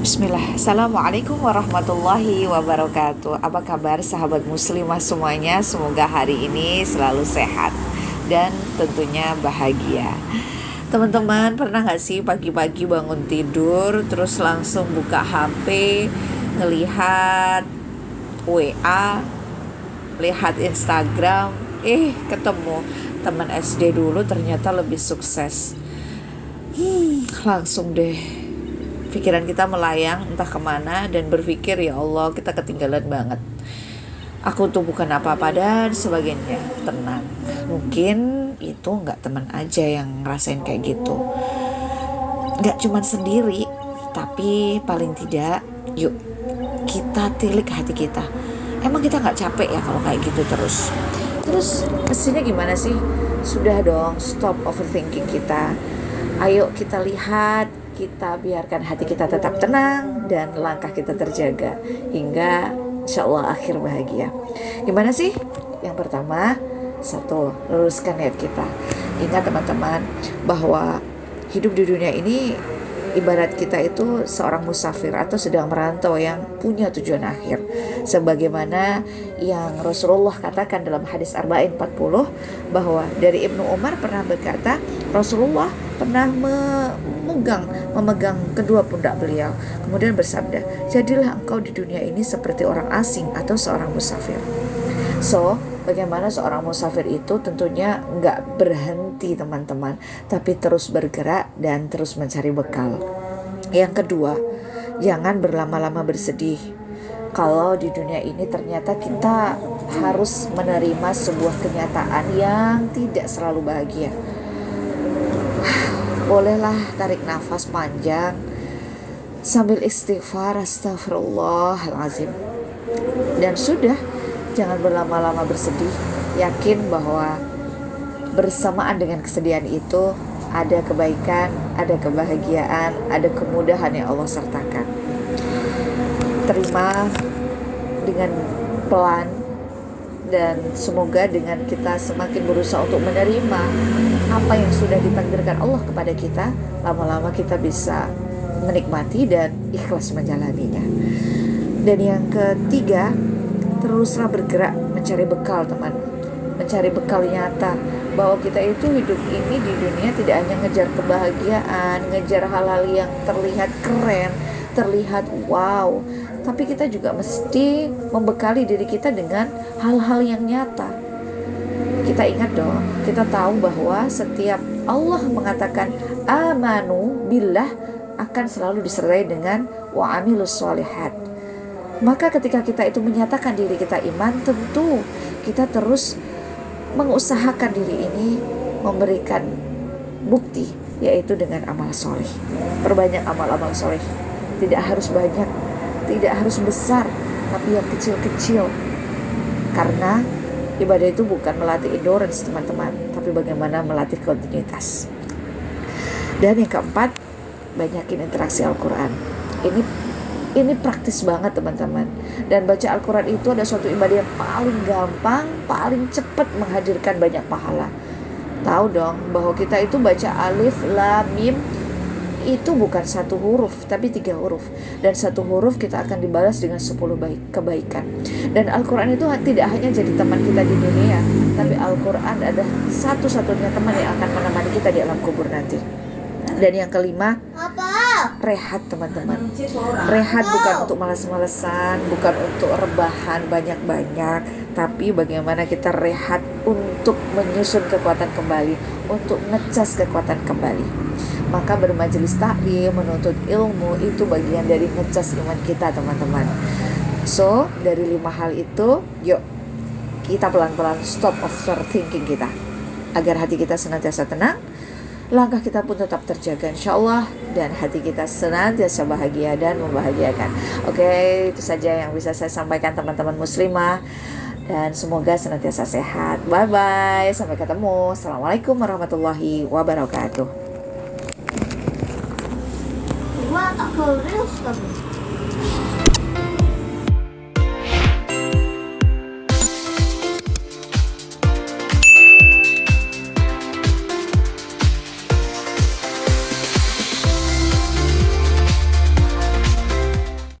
Bismillah. Assalamualaikum warahmatullahi wabarakatuh. Apa kabar sahabat muslimah semuanya? Semoga hari ini selalu sehat dan tentunya bahagia. Teman-teman, pernah gak sih pagi-pagi bangun tidur terus langsung buka HP, ngelihat WA, lihat Instagram, ketemu teman SD dulu ternyata lebih sukses. Langsung deh pikiran kita melayang entah kemana dan berpikir, ya Allah, kita ketinggalan banget. Aku tuh bukan apa-apa dan sebagainya. Tenang, mungkin itu gak teman aja yang ngerasain kayak gitu, gak cuman sendiri. Tapi paling tidak, yuk kita tilik hati kita. Emang kita gak capek ya kalau kayak gitu terus? Terus mestinya gimana sih? Sudah dong, stop overthinking kita. Ayo kita lihat, kita biarkan hati kita tetap tenang dan langkah kita terjaga hingga insya Allah akhir bahagia. Gimana sih? Yang pertama, satu, luruskan niat kita. Ingat teman-teman, bahwa hidup di dunia ini ibarat kita itu seorang musafir atau sedang merantau yang punya tujuan akhir. Sebagaimana yang Rasulullah katakan dalam hadis Arba'in 40, bahwa dari Ibnu Umar pernah berkata, Rasulullah pernah memegang kedua pundak beliau, kemudian bersabda, jadilah engkau di dunia ini seperti orang asing atau seorang musafir. So, bagaimana seorang musafir itu tentunya nggak berhenti teman-teman, tapi terus bergerak dan terus mencari bekal. Yang kedua, jangan berlama-lama bersedih kalau di dunia ini ternyata kita harus menerima sebuah kenyataan yang tidak selalu bahagia. Bolehlah tarik nafas panjang sambil istighfar, astagfirullahalazim. Dan sudah, jangan berlama-lama bersedih. Yakin bahwa bersamaan dengan kesedihan itu ada kebaikan, ada kebahagiaan, ada kemudahan yang Allah sertakan. Terima dengan pelan, dan semoga dengan kita semakin berusaha untuk menerima apa yang sudah ditakdirkan Allah kepada kita, lama-lama kita bisa menikmati dan ikhlas menjalaninya. Dan yang ketiga, teruslah bergerak mencari bekal teman, mencari bekal nyata, bahwa kita itu hidup ini di dunia tidak hanya ngejar kebahagiaan, ngejar hal-hal yang terlihat keren, terlihat wow, tapi kita juga mesti membekali diri kita dengan hal-hal yang nyata. Kita ingat dong, kita tahu bahwa setiap Allah mengatakan amanu billah akan selalu disertai dengan wa amilus sholihat. Maka ketika kita itu menyatakan diri kita iman, tentu kita terus mengusahakan diri ini memberikan bukti, yaitu dengan amal soleh. Perbanyak amal-amal soleh. Tidak harus banyak, tidak harus besar, tapi yang kecil-kecil. Karena ibadah itu bukan melatih endurance teman-teman, tapi bagaimana melatih kontinuitas. Dan yang keempat, banyakin interaksi Al-Quran. Ini praktis banget teman-teman. Dan baca Al-Quran itu ada suatu ibadah yang paling gampang, paling cepat menghadirkan banyak pahala. Tahu dong bahwa kita itu baca alif, lam, mim, itu bukan satu huruf, tapi 3 huruf. Dan satu huruf kita akan dibalas dengan 10 kebaikan. Dan Al-Quran itu tidak hanya jadi teman kita di dunia, tapi Al-Quran adalah satu-satunya teman yang akan menemani kita di alam kubur nanti. Dan yang kelima, rehat teman-teman. Rehat bukan untuk malas-malasan, bukan untuk rebahan banyak-banyak, tapi bagaimana kita rehat untuk menyusun kekuatan kembali, untuk ngecas kekuatan kembali. Maka bermajelis taklim, menuntut ilmu, itu bagian dari ngecas iman kita teman-teman. So, dari 5 hal itu, yuk kita pelan-pelan stop overthinking kita, agar hati kita senantiasa tenang, langkah kita pun tetap terjaga insyaAllah, dan hati kita senantiasa bahagia dan membahagiakan. Oke, itu saja yang bisa saya sampaikan teman-teman muslimah, dan semoga senantiasa sehat. Bye-bye, sampai ketemu. Assalamualaikum warahmatullahi wabarakatuh. Gua tak ke reels tapi